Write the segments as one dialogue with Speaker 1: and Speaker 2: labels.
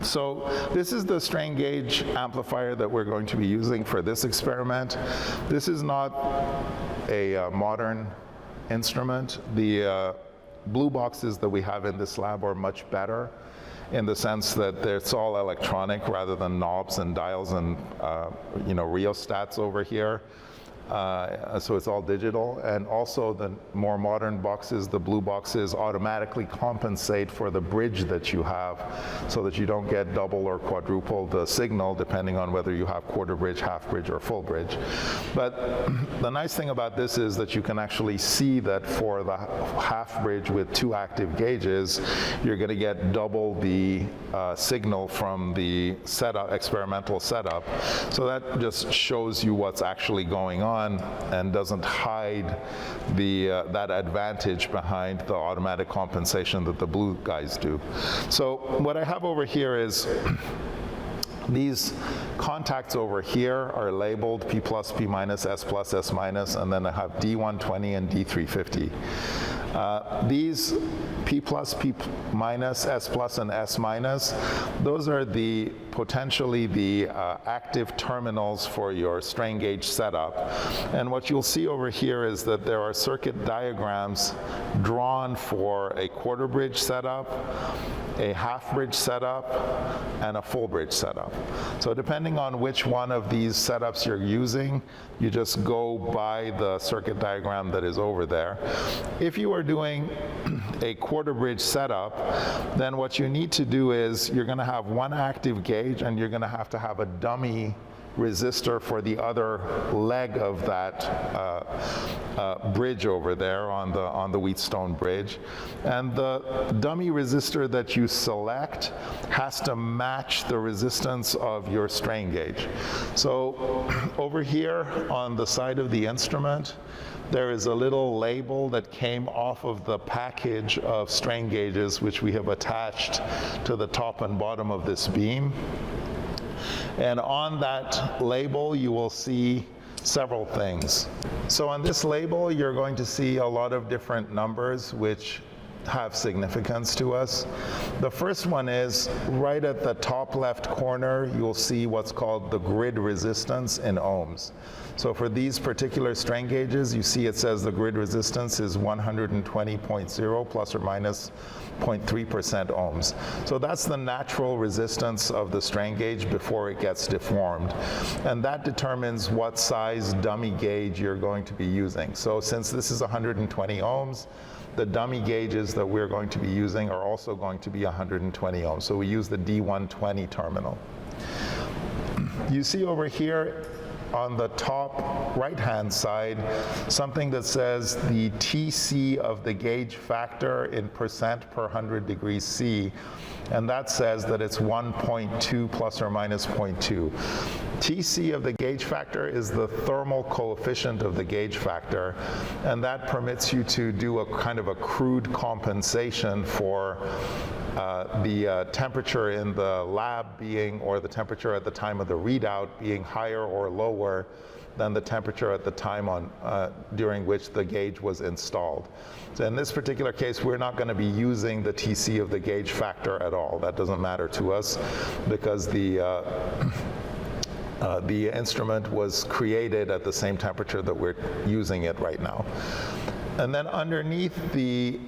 Speaker 1: So this is the strain gauge amplifier that we're going to be using for this experiment. This is not a modern instrument. The blue boxes that we have in this lab are much better in the sense that it's all electronic rather than knobs and dials and rheostats over here. So it's all digital, and also the more modern boxes, the blue boxes, automatically compensate for the bridge that you have so that you don't get double or quadruple the signal depending on whether you have quarter bridge, half bridge, or full bridge. But the nice thing about this is that you can actually see that for the half bridge with 2 active gauges, you're going to get double the signal from the experimental setup. So that just shows you what's actually going on and doesn't hide that advantage behind the automatic compensation that the blue guys do. So what I have over here is these contacts over here are labeled P plus, P minus, S plus, S minus, and then I have D120 and D350. These P plus, P minus, S plus, and S minus, those are potentially the active terminals for your strain gauge setup. And what you'll see over here is that there are circuit diagrams drawn for a quarter bridge setup, a half bridge setup, and a full bridge setup. So depending on which one of these setups you're using, you just go by the circuit diagram that is over there. If you are doing a quarter bridge setup, then what you need to do is you're going to have one active gauge and you're going to have a dummy resistor for the other leg of that bridge over there on the Wheatstone bridge. And the dummy resistor that you select has to match the resistance of your strain gauge. So over here on the side of the instrument, there is a little label that came off of the package of strain gauges which we have attached to the top and bottom of this beam. And on that label, you will see several things. So on this label, you're going to see a lot of different numbers which have significance to us. The first one is right at the top left corner, you'll see what's called the grid resistance in ohms. So for these particular strain gauges, you see it says the grid resistance is 120.0 plus or minus 0.3% ohms. So that's the natural resistance of the strain gauge before it gets deformed. And that determines what size dummy gauge you're going to be using. So since this is 120 ohms, the dummy gauges that we're going to be using are also going to be 120 ohms. So we use the D120 terminal. You see over here on the top right-hand side something that says the TC of the gauge factor in percent per 100 degrees C, and that says that it's 1.2 plus or minus 0.2. TC of the gauge factor is the thermal coefficient of the gauge factor, and that permits you to do a kind of a crude compensation for the temperature in the lab being, or the temperature at the time of the readout being higher or lower than the temperature at the time during which the gauge was installed. So in this particular case, we're not going to be using the TC of the gauge factor at all. That doesn't matter to us because the instrument was created at the same temperature that we're using it right now. And then underneath the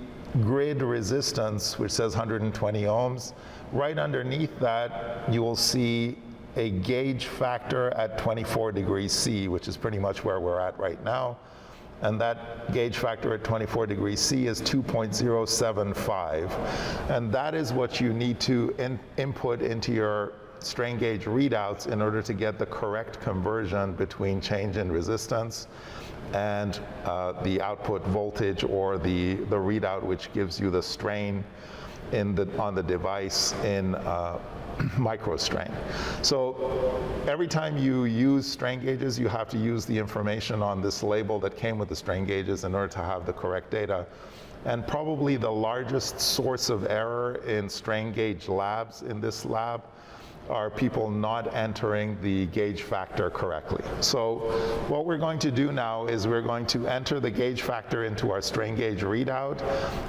Speaker 1: grid resistance, which says 120 ohms, right underneath that you will see a gauge factor at 24 degrees C, which is pretty much where we're at right now. And that gauge factor at 24 degrees C is 2.075. And that is what you need to input into your strain gauge readouts in order to get the correct conversion between change in resistance and the output voltage, or the readout which gives you the strain on the device in microstrain. So every time you use strain gauges, you have to use the information on this label that came with the strain gauges in order to have the correct data. And probably the largest source of error in strain gauge labs in this lab are people not entering the gauge factor correctly. So what we're going to do now is we're going to enter the gauge factor into our strain gauge readout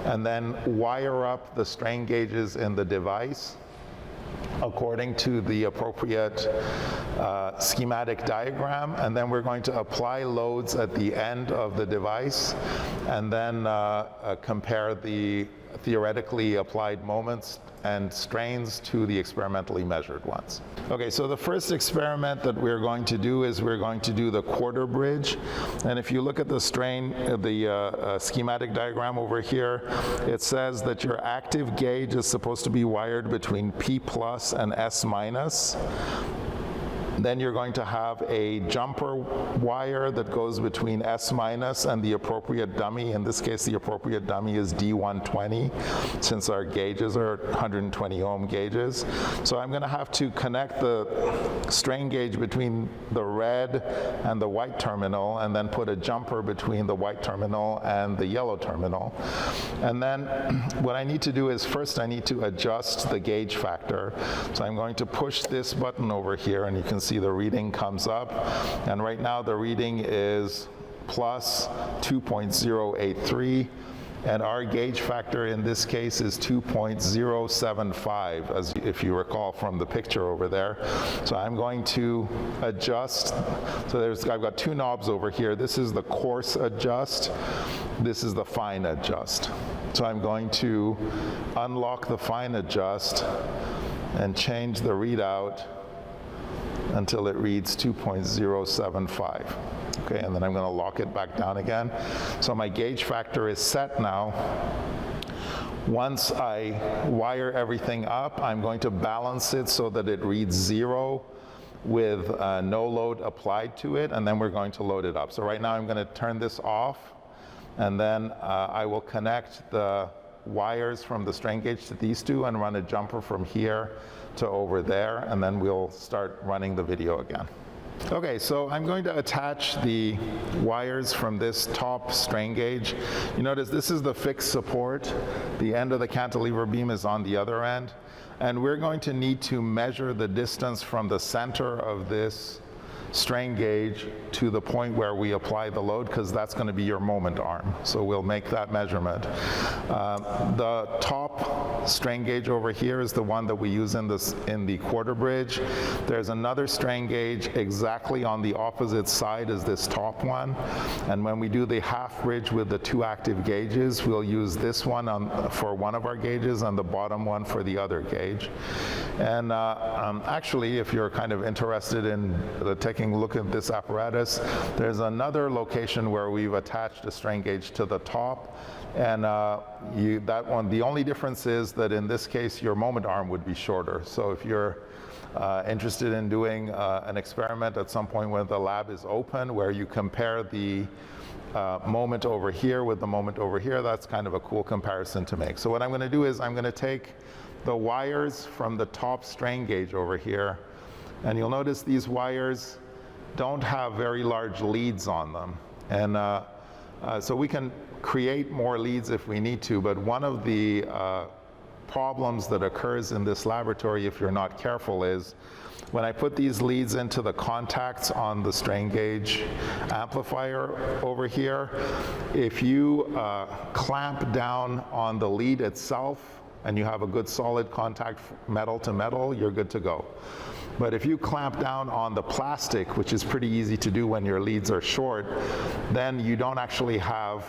Speaker 1: and then wire up the strain gauges in the device according to the appropriate schematic diagram, and then we're going to apply loads at the end of the device, and then compare the theoretically applied moments and strains to the experimentally measured ones. Okay, so the first experiment that we're going to do is we're going to do the quarter bridge. And if you look at the schematic diagram over here, it says that your active gauge is supposed to be wired between P plus and S minus. Then you're going to have a jumper wire that goes between S minus and the appropriate dummy. In this case, the appropriate dummy is D120, since our gauges are 120 ohm gauges. So I'm going to have to connect the strain gauge between the red and the white terminal, and then put a jumper between the white terminal and the yellow terminal. And then what I need to do is first I need to adjust the gauge factor. So I'm going to push this button over here, and you can see the reading comes up, and right now the reading is plus 2.083, and our gauge factor in this case is 2.075, as if you recall from the picture over there. So I'm going to adjust. So I've got two knobs over here. This is the coarse adjust. This is the fine adjust. So I'm going to unlock the fine adjust and change the readout until it reads 2.075. Okay, and then I'm going to lock it back down again. So my gauge factor is set now. Once I wire everything up, I'm going to balance it so that it reads 0 with no load applied to it, and then we're going to load it up. So right now I'm going to turn this off, and then I will connect the wires from the strain gauge to these two and run a jumper from here to over there, and then we'll start running the video again. Okay, so I'm going to attach the wires from this top strain gauge. You notice this is the fixed support. The end of the cantilever beam is on the other end, and we're going to need to measure the distance from the center of this strain gauge to the point where we apply the load, because that's going to be your moment arm. So we'll make that measurement. The top strain gauge over here is the one that we use in the quarter bridge. There's another strain gauge exactly on the opposite side as this top one. And when we do the half bridge with the two active gauges, we'll use this one for one of our gauges and the bottom one for the other gauge. And actually, if you're kind of interested in taking a look at this apparatus, there's another location where we've attached a strain gauge to the top, and that one, the only difference is that in this case your moment arm would be shorter. So if you're interested in doing an experiment at some point when the lab is open, where you compare the moment over here with the moment over here, that's kind of a cool comparison to make. So what I'm going to do is I'm going to take the wires from the top strain gauge over here, and you'll notice these wires don't have very large leads on them. And so we can create more leads if we need to, but one of the problems that occurs in this laboratory if you're not careful is when I put these leads into the contacts on the strain gauge amplifier over here, if you clamp down on the lead itself and you have a good solid contact metal to metal, you're good to go. But if you clamp down on the plastic, which is pretty easy to do when your leads are short, then you don't actually have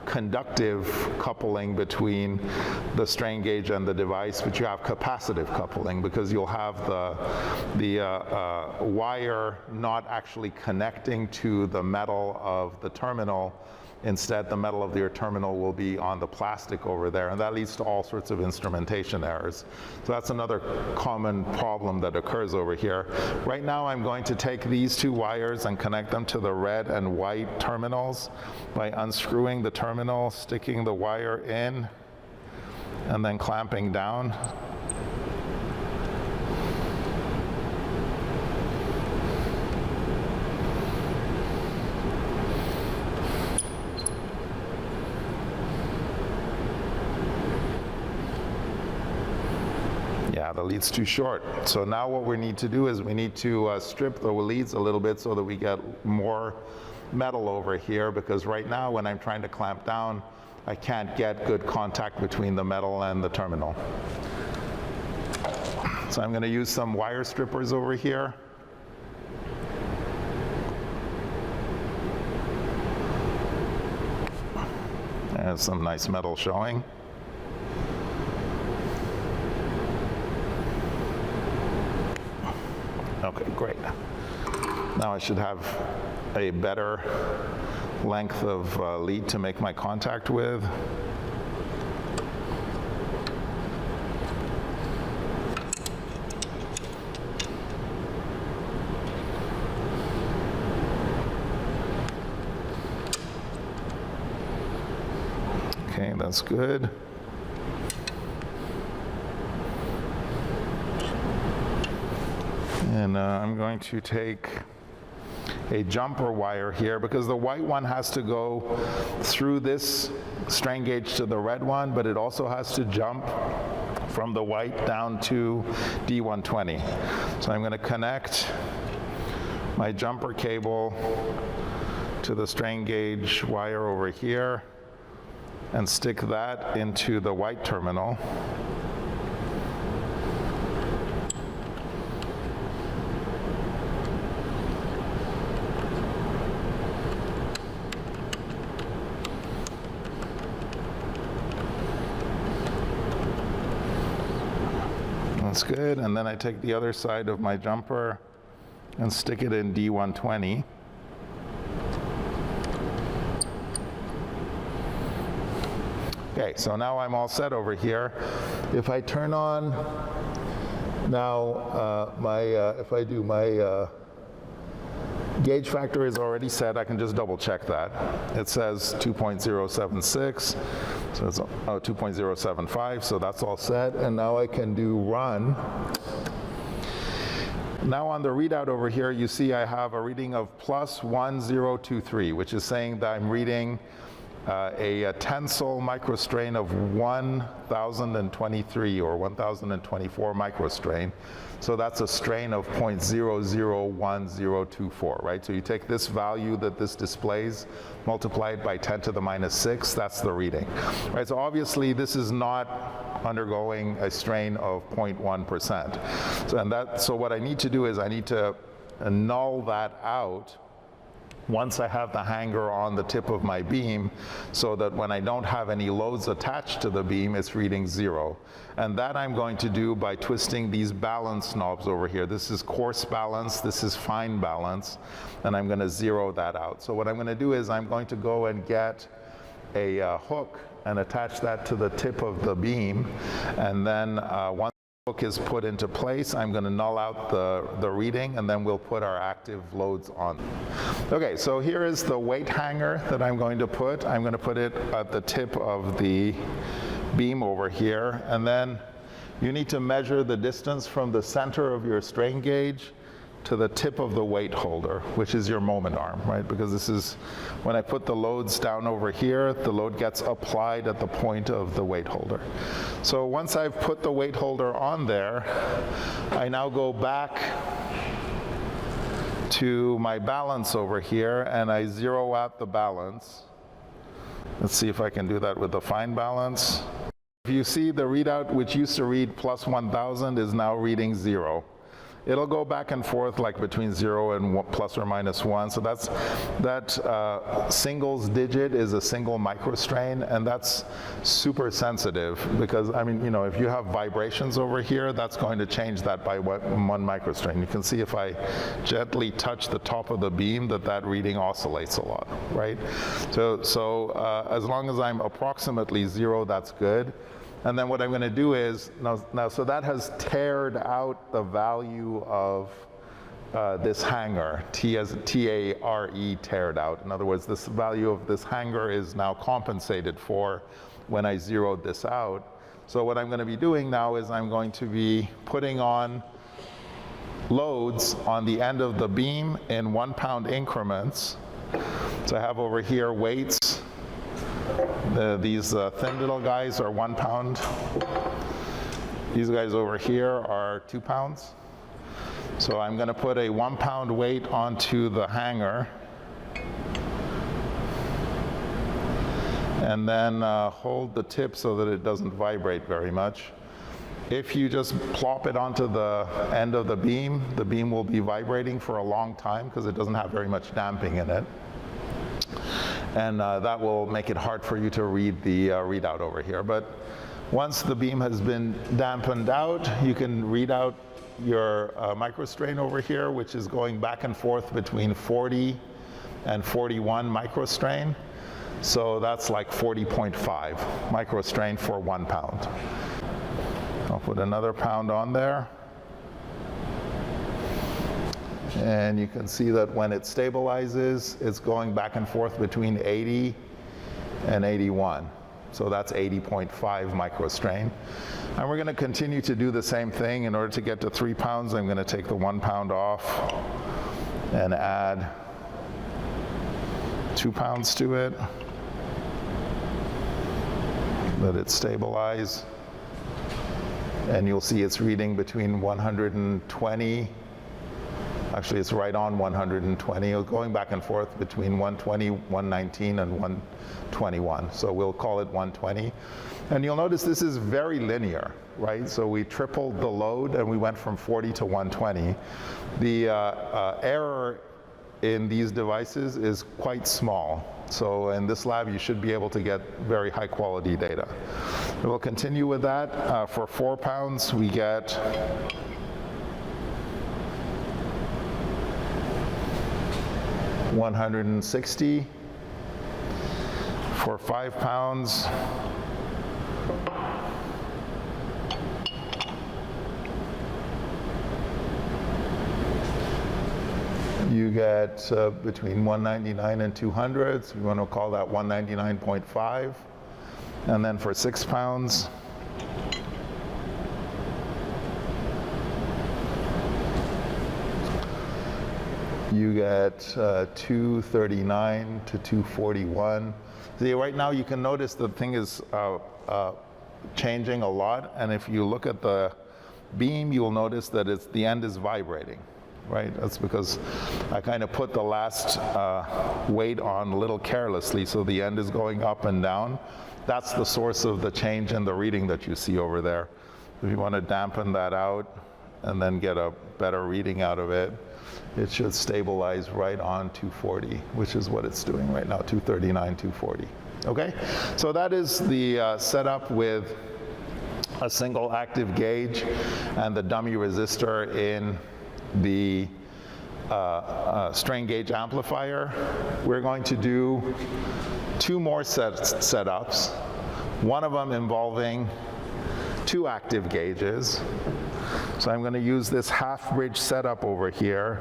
Speaker 1: conductive coupling between the strain gauge and the device, but you have capacitive coupling, because you'll have the wire not actually connecting to the metal of the terminal. Instead, the metal of your terminal will be on the plastic over there, and that leads to all sorts of instrumentation errors. So that's another common problem that occurs over here. Right now, I'm going to take these two wires and connect them to the red and white terminals by unscrewing the terminal, sticking the wire in, and then clamping down. Yeah, the lead's too short. So now what we need to do is we need to strip the leads a little bit so that we get more metal over here, because right now when I'm trying to clamp down, I can't get good contact between the metal and the terminal. So I'm going to use some wire strippers over here. There's some nice metal showing. Okay, great. Now I should have a better length of lead to make my contact with. Okay, that's good. And I'm going to take a jumper wire here because the white one has to go through this strain gauge to the red one, but it also has to jump from the white down to D120. So I'm going to connect my jumper cable to the strain gauge wire over here and stick that into the white terminal. That's good, and then I take the other side of my jumper and stick it in D120. Okay, so now I'm all set over here. If I turn on now if I do my gauge factor is already set, I can just double check that. It says 2.076, so it's 2.075, so that's all set, and now I can do run. Now on the readout over here, you see I have a reading of +1023, which is saying that I'm reading a tensile microstrain of 1023 or 1024 microstrain. So that's a strain of 0.001024, right? So you take this value that this displays, multiply it by 10 to the minus 6, that's the reading, right? So obviously this is not undergoing a strain of 0.1%. So what I need to do is I need to null that out once I have the hanger on the tip of my beam, so that when I don't have any loads attached to the beam, it's reading 0. And that I'm going to do by twisting these balance knobs over here. This is coarse balance, this is fine balance, and I'm going to zero that out. So what I'm going to do is I'm going to go and get a hook and attach that to the tip of the beam, and then once the hook is put into place, I'm going to null out the reading, and then we'll put our active loads on. Okay, so here is the weight hanger that I'm going to put. I'm going to put it at the tip of the beam over here, and then you need to measure the distance from the center of your strain gauge to the tip of the weight holder, which is your moment arm, right? Because this is, when I put the loads down over here, the load gets applied at the point of the weight holder. So once I've put the weight holder on there, I now go back to my balance over here and I zero out the balance. Let's see if I can do that with the fine balance. If you see the readout, which used to read +1000, is now reading 0. It'll go back and forth like between 0 and ±1. So that singles digit is a single microstrain, and that's super sensitive because, I mean, you know, if you have vibrations over here, that's going to change that by 1 microstrain. You can see if I gently touch the top of the beam that reading oscillates a lot, right? So as long as I'm approximately 0, that's good. And then what I'm going to do is, now so that has tared out the value of this hanger, T-A-R-E, tared out. In other words, this value of this hanger is now compensated for when I zeroed this out. So what I'm going to be doing now is I'm going to be putting on loads on the end of the beam in 1 pound increments. So I have over here weights. These thin little guys are 1 pound. These guys over here are 2 pounds. So I'm going to put a 1 pound weight onto the hanger, and then hold the tip so that it doesn't vibrate very much. If you just plop it onto the end of the beam will be vibrating for a long time because it doesn't have very much damping in it. And that will make it hard for you to read the readout over here. But once the beam has been dampened out, you can read out your microstrain over here, which is going back and forth between 40 and 41 microstrain. So that's like 40.5 microstrain for 1 pound. I'll put another pound on there. And you can see that when it stabilizes, it's going back and forth between 80 and 81. So that's 80.5 microstrain. And we're going to continue to do the same thing. In order to get to 3 pounds, I'm going to take the 1 pound off and add 2 pounds to it. Let it stabilize. And you'll see it's reading between 120. Actually, it's right on 120. It's going back and forth between 120, 119, and 121. So we'll call it 120. And you'll notice this is very linear, right? So we tripled the load and we went from 40 to 120. The error in these devices is quite small. So in this lab, you should be able to get very high quality data. We'll continue with that. For 4 pounds, we get 160. For 5 pounds, you get between 199 and 200, so we want to call that 199.5. And then for 6 pounds, you get 239 to 241. See, right now you can notice the thing is changing a lot, and if you look at the beam, you'll notice that the end is vibrating. Right? That's because I kind of put the last weight on a little carelessly, so the end is going up and down. That's the source of the change in the reading that you see over there. If you want to dampen that out and then get a better reading out of it, it should stabilize right on 240, which is what it's doing right now, 239, 240. Okay? So that is the setup with a single active gauge and the dummy resistor in the strain gauge amplifier. We're going to do 2 more setups, one of them involving 2 active gauges. So I'm going to use this half bridge setup over here,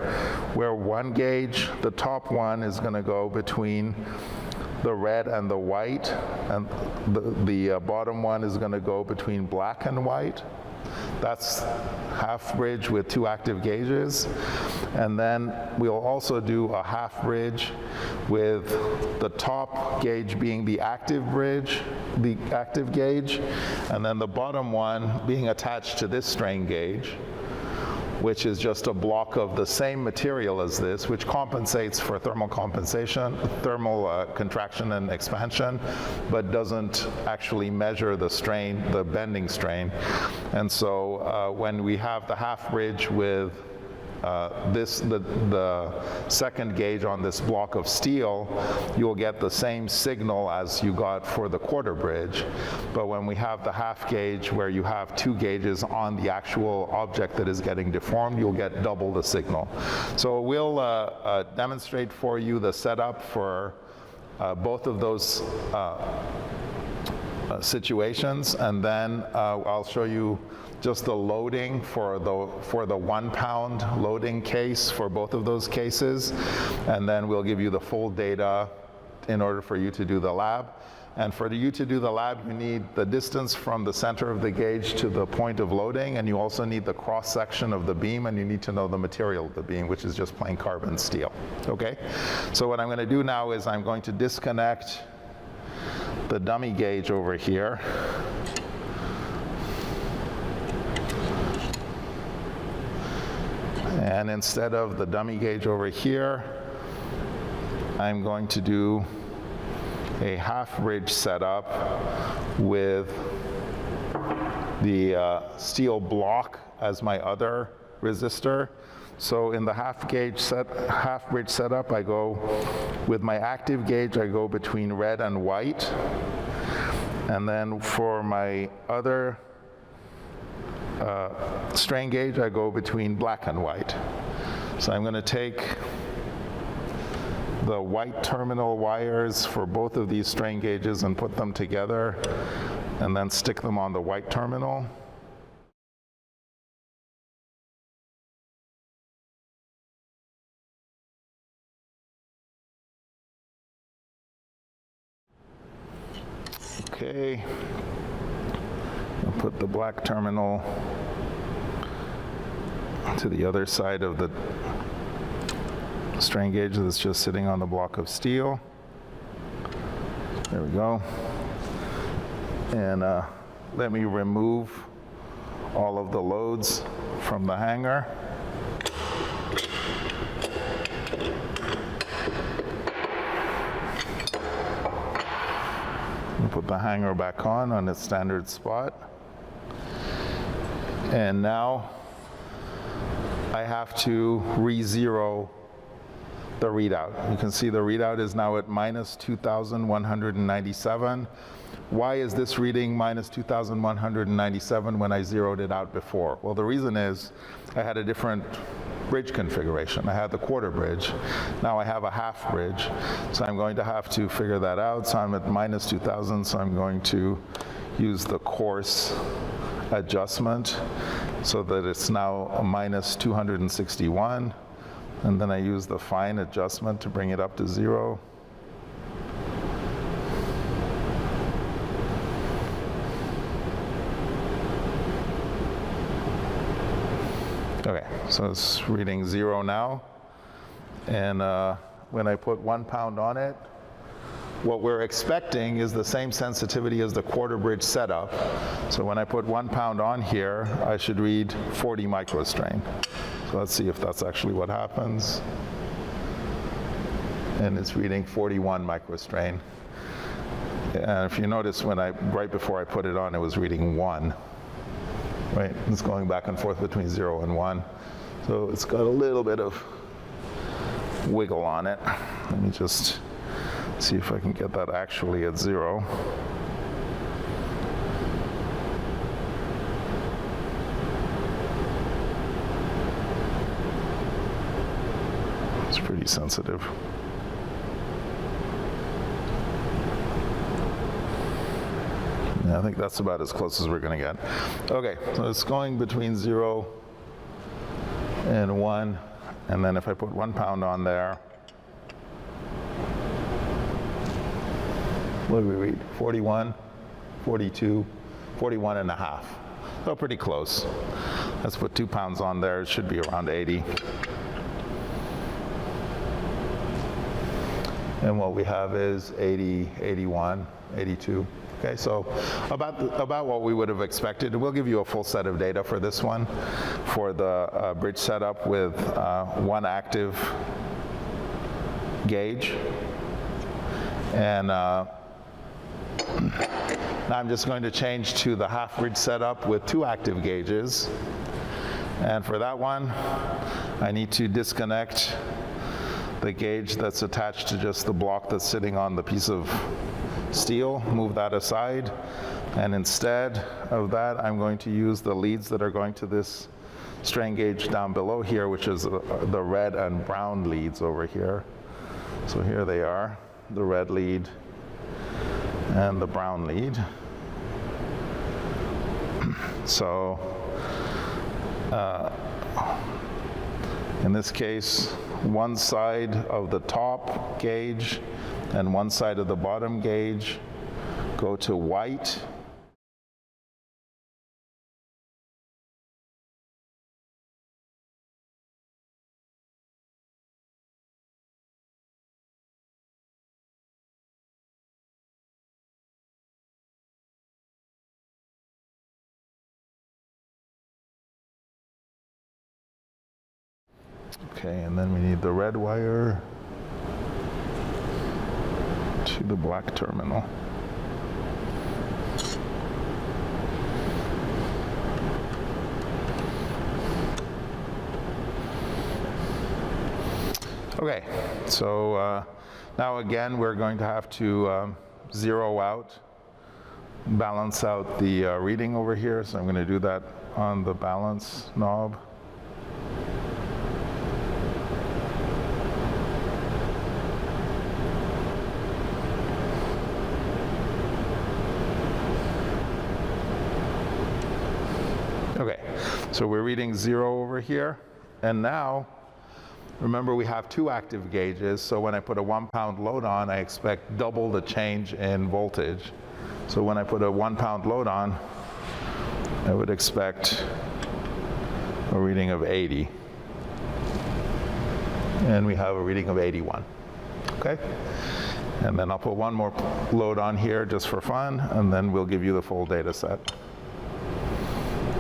Speaker 1: where one gauge, the top one, is going to go between the red and the white, and the bottom one is going to go between black and white. That's half bridge with 2 active gauges. And then we'll also do a half bridge with the top gauge being the active bridge, the active gauge, and then the bottom one being attached to this strain gauge, which is just a block of the same material as this, which compensates for thermal contraction and expansion, but doesn't actually measure the strain, the bending strain. And so when we have the half bridge with the second gauge on this block of steel, you'll get the same signal as you got for the quarter bridge. But when we have the half gauge where you have 2 gauges on the actual object that is getting deformed, you'll get double the signal. So we'll demonstrate for you the setup for both of those situations, and then I'll show you just the loading for the 1 pound loading case for both of those cases, and then we'll give you the full data in order for you to do the lab. And for you to do the lab, you need the distance from the center of the gauge to the point of loading, and you also need the cross section of the beam, and you need to know the material of the beam, which is just plain carbon steel. Okay? So what I'm going to do now is I'm going to disconnect the dummy gauge over here. And instead of the dummy gauge over here, I'm going to do a half bridge setup with the steel block as my other resistor. So in the half bridge setup, I go with my active gauge, I go between red and white. And then for my other strain gauge, I go between black and white. So I'm going to take the white terminal wires for both of these strain gauges and put them together, and then stick them on the white terminal. Okay, I'll put the black terminal to the other side of the strain gauge that's just sitting on the block of steel. There we go. And let me remove all of the loads from the hanger. Put the hanger back on its standard spot. And now I have to re-zero the readout. You can see the readout is now at minus 2,197. Why is this reading minus 2,197 when I zeroed it out before? Well, the reason is I had a different bridge configuration. I had the quarter bridge. Now I have a half bridge. So I'm going to have to figure that out. So I'm at minus 2,000, so I'm going to use the coarse adjustment so that it's now a minus 261. And then I use the fine adjustment to bring it up to 0. Okay, so it's reading 0 now. And when I put 1 pound on it, what we're expecting is the same sensitivity as the quarter bridge setup. So when I put 1 pound on here, I should read 40 microstrain. So let's see if that's actually what happens. And it's reading 41 microstrain. And if you notice, right before I put it on, it was reading 1. Right, it's going back and forth between 0 and 1. So it's got a little bit of wiggle on it. Let me just see if I can get that actually at 0. It's pretty sensitive. I think that's about as close as we're going to get. Okay, so it's going between 0 and 1, and then if I put 1 pound on there, what do we read? 41, 42, 41 and a half. So pretty close. Let's put 2 pounds on there. It should be around 80. And what we have is 80, 81, 82. Okay, so about what we would have expected. We'll give you a full set of data for this one, for the bridge setup with 1 active gauge. And now I'm just going to change to the half bridge setup with 2 active gauges. And for that one, I need to disconnect the gauge that's attached to just the block that's sitting on the piece of steel, move that aside, and instead of that I'm going to use the leads that are going to this strain gauge down below here, which is the red and brown leads over here. So here they are, the red lead and the brown lead. So in this case, one side of the top gauge and one side of the bottom gauge go to white. Okay, and then we need the red wire to the black terminal. Okay, so now again we're going to have to zero out, balance out the reading over here. So I'm going to do that on the balance knob. Okay, so we're reading 0 over here, and now remember we have 2 active gauges, so when I put a 1 pound load on, I expect double the change in voltage. So when I put a 1 pound load on, I would expect a reading of 80. And we have a reading of 81, okay? And then I'll put one more load on here just for fun, and then we'll give you the full data set.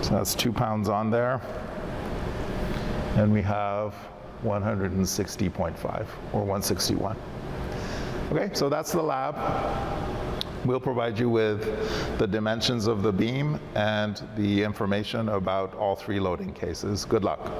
Speaker 1: So that's 2 pounds on there, and we have 160.5 or 161. Okay, so that's the lab. We'll provide you with the dimensions of the beam and the information about all 3 loading cases. Good luck.